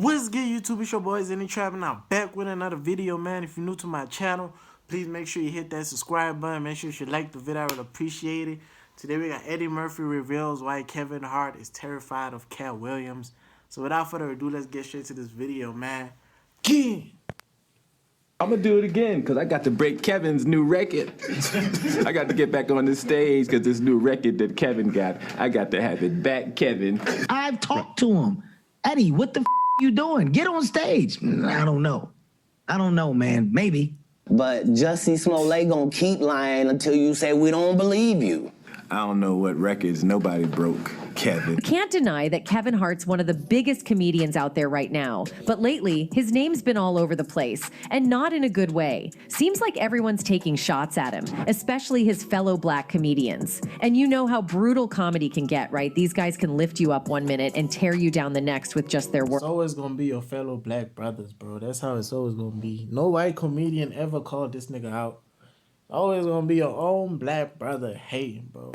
What's good, YouTube? It's your boy Xenny, and I'm back with another video, man. If you're new to my channel, please make sure you hit that subscribe button. Make sure you like the video. I would appreciate it. Today we got Eddie Murphy reveals why Kevin Hart is terrified of Katt Williams. So without further ado, let's get straight to this video, man. I'm gonna do it again because I got to break Kevin's new record. I got to get back on the stage because this new record that Kevin got, I got to have it back, Kevin. I've talked to him. Eddie, what the you doing? Get on stage. I don't know. I don't know, man. Maybe. But Jussie Smollett gonna keep lying until you say we don't believe you. I don't know what records nobody broke, Kevin. Can't deny that Kevin Hart's one of the biggest comedians out there right now. But lately, his name's been all over the place, and not in a good way. Seems like everyone's taking shots at him, especially his fellow black comedians. And you know how brutal comedy can get, right? These guys can lift you up one minute and tear you down the next with just their words. It's always gonna be your fellow black brothers, bro. That's how it's always gonna be. No white comedian ever called this nigga out. Always gonna be your own black brother hating, bro.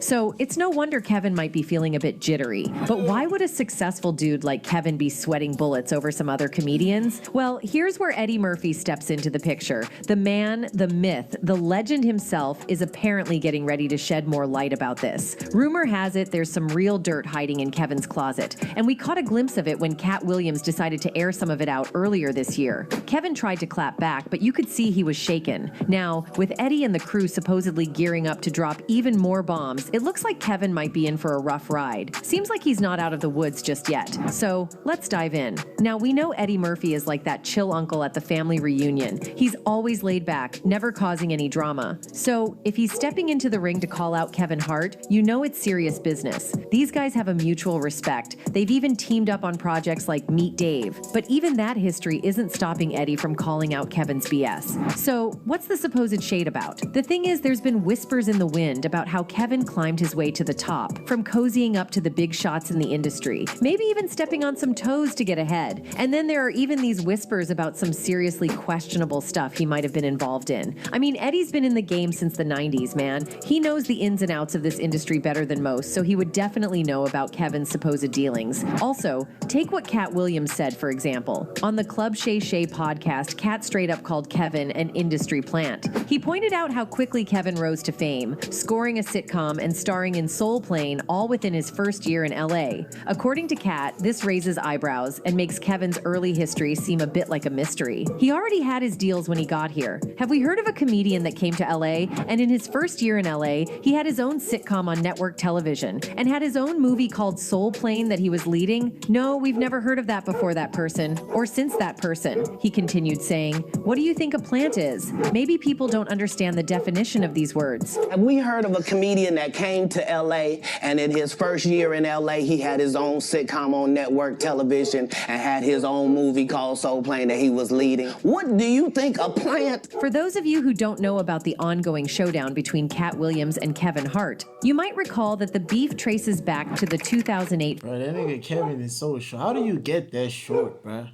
So it's no wonder Kevin might be feeling a bit jittery. But why would a successful dude like Kevin be sweating bullets over some other comedians? Well, here's where Eddie Murphy steps into the picture. The man, the myth, the legend himself is apparently getting ready to shed more light about this. Rumor has it there's some real dirt hiding in Kevin's closet, and we caught a glimpse of it when Katt Williams decided to air some of it out earlier this year. Kevin tried to clap back, but you could see he was shaken. Now, with Eddie and the crew supposedly gearing up to drop even more bombs, it looks like Kevin might be in for a rough ride. Seems like he's not out of the woods just yet. So let's dive in. Now, we know Eddie Murphy is like that chill uncle at the family reunion. He's always laid back, never causing any drama. So if he's stepping into the ring to call out Kevin Hart, you know it's serious business. These guys have a mutual respect. They've even teamed up on projects like Meet Dave. But even that history isn't stopping Eddie from calling out Kevin's BS. So what's the supposed shade about? The thing is, there's been whispers in the wind about how Kevin climbed his way to the top, from cozying up to the big shots in the industry, maybe even stepping on some toes to get ahead. And then there are even these whispers about some seriously questionable stuff he might have been involved in. I mean, Eddie's been in the game since the 90s, man. He knows the ins and outs of this industry better than most, so he would definitely know about Kevin's supposed dealings. Also, take what Katt Williams said, for example. On the Club Shay Shay podcast, Katt straight up called Kevin an industry plant. He pointed out how quickly Kevin rose to fame, scoring a sitcom and starring in Soul Plane all within his first year in LA. According to Katt, this raises eyebrows and makes Kevin's early history seem a bit like a mystery. He already had his deals when he got here. Have we heard of a comedian that came to LA and in his first year in LA, he had his own sitcom on network television and had his own movie called Soul Plane that he was leading? No, we've never heard of that before that person, or since that person. He continued saying, "What do you think a plant is? Maybe people don't understand the definition of these words." Have we heard of a comedian that came to LA and in his first year in LA he had his own sitcom on network television and had his own movie called Soul Plane that he was leading? What do you think, a plant? For those of you who don't know about the ongoing showdown between Katt Williams and Kevin Hart, you might recall that the beef traces back to the 2008. Bro, that nigga Kevin is so short. How do you get that short, bro?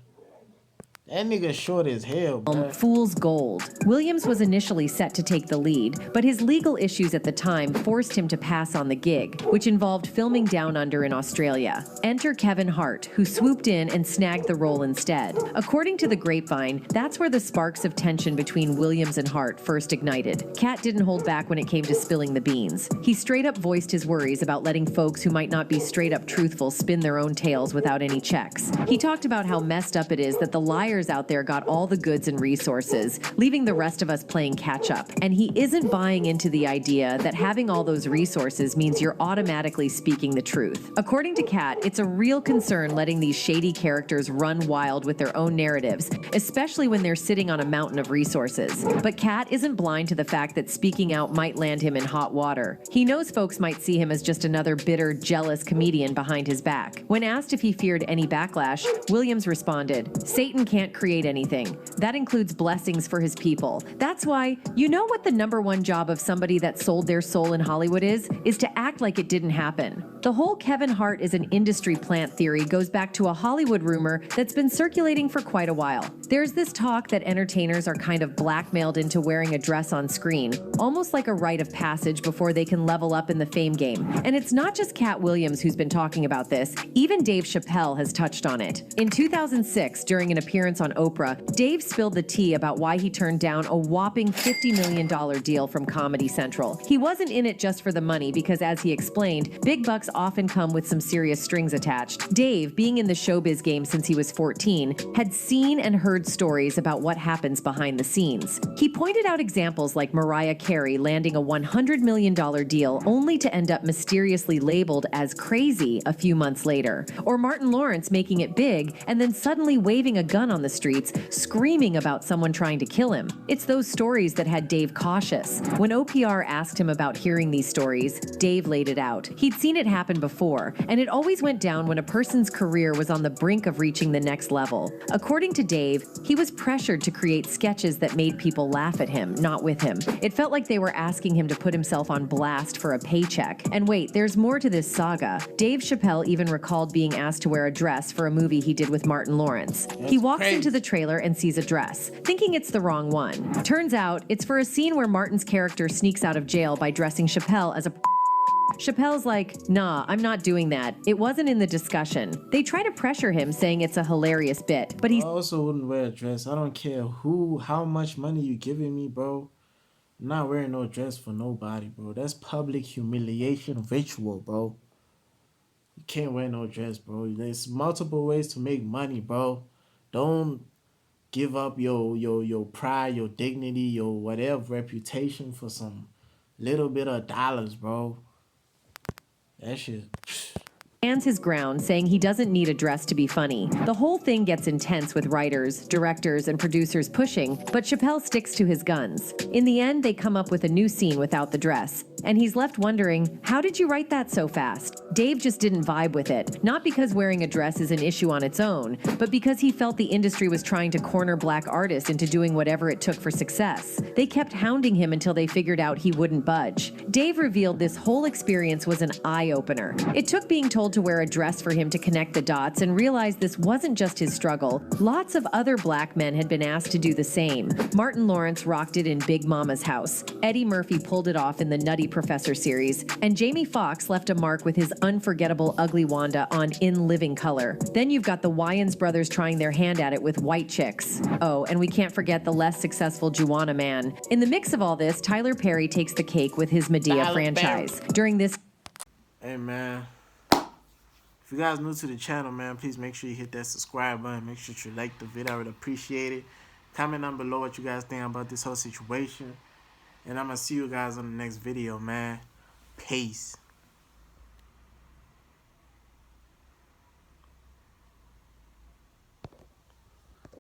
That nigga short as hell, bro. Fool's Gold. Williams was initially set to take the lead, but his legal issues at the time forced him to pass on the gig, which involved filming Down Under in Australia. Enter Kevin Hart, who swooped in and snagged the role instead. According to the grapevine, that's where the sparks of tension between Williams and Hart first ignited. Katt didn't hold back when it came to spilling the beans. He straight up voiced his worries about letting folks who might not be straight up truthful spin their own tales without any checks. He talked about how messed up it is that the liars out there got all the goods and resources, leaving the rest of us playing catch up. And he isn't buying into the idea that having all those resources means you're automatically speaking the truth. According to Katt, it's a real concern letting these shady characters run wild with their own narratives, especially when they're sitting on a mountain of resources. But Katt isn't blind to the fact that speaking out might land him in hot water. He knows folks might see him as just another bitter, jealous comedian behind his back. When asked if he feared any backlash, Williams responded, "Satan can't can't create anything. That includes blessings for his people. That's why, you know what the #1 job of somebody that sold their soul in Hollywood is to act like it didn't happen. The whole Kevin Hart is an industry plant theory goes back to a Hollywood rumor that's been circulating for quite a while. There's this talk that entertainers are kind of blackmailed into wearing a dress on screen, almost like a rite of passage before they can level up in the fame game. And it's not just Katt Williams who's been talking about this, even Dave Chappelle has touched on it. In 2006, during an appearance on Oprah, Dave spilled the tea about why he turned down a whopping $50 million deal from Comedy Central. He wasn't in it just for the money because, as he explained, big bucks often come with some serious strings attached. Dave, being in the showbiz game since he was 14, had seen and heard stories about what happens behind the scenes. He pointed out examples like Mariah Carey landing a $100 million deal only to end up mysteriously labeled as crazy a few months later, or Martin Lawrence making it big and then suddenly waving a gun on the streets, screaming about someone trying to kill him. It's those stories that had Dave cautious. When OPR asked him about hearing these stories, Dave laid it out. He'd seen it happen before, and it always went down when a person's career was on the brink of reaching the next level. According to Dave, he was pressured to create sketches that made people laugh at him, not with him. It felt like they were asking him to put himself on blast for a paycheck. And wait, there's more to this saga. Dave Chappelle even recalled being asked to wear a dress for a movie he did with Martin Lawrence. He walks into the trailer and sees a dress, thinking it's the wrong one. Turns out, it's for a scene where Martin's character sneaks out of jail by dressing Chappelle as a Chappelle's like, nah, I'm not doing that. It wasn't in the discussion. They try to pressure him, saying it's a hilarious bit, but I also wouldn't wear a dress. I don't care how much money you giving me, bro. I'm not wearing no dress for nobody, bro. That's public humiliation ritual, bro. You can't wear no dress, bro. There's multiple ways to make money, bro. Don't give up your pride, your dignity, your whatever reputation for some little bit of dollars, bro. That shit. stands his ground, saying he doesn't need a dress to be funny. The whole thing gets intense with writers, directors, and producers pushing, but Chappelle sticks to his guns. In the end, they come up with a new scene without the dress, and he's left wondering, how did you write that so fast? Dave just didn't vibe with it, not because wearing a dress is an issue on its own, but because he felt the industry was trying to corner black artists into doing whatever it took for success. They kept hounding him until they figured out he wouldn't budge. Dave revealed this whole experience was an eye-opener. It took being told to wear a dress for him to connect the dots and realize this wasn't just his struggle. Lots of other black men had been asked to do the same. Martin Lawrence rocked it in Big Mama's House. Eddie Murphy pulled it off in the Nutty Professor series. And Jamie Foxx left a mark with his unforgettable Ugly Wanda on In Living Color. Then you've got the Wayans brothers trying their hand at it with White Chicks. Oh, and we can't forget the less successful Juana Man. In the mix of all this, Tyler Perry takes the cake with his Medea franchise. During this... Hey, man. If you guys new to the channel, man, please make sure you hit that subscribe button. Make sure you like the video. I would appreciate it. Comment down below what you guys think about this whole situation. And I'm going to see you guys on the next video, man. Peace.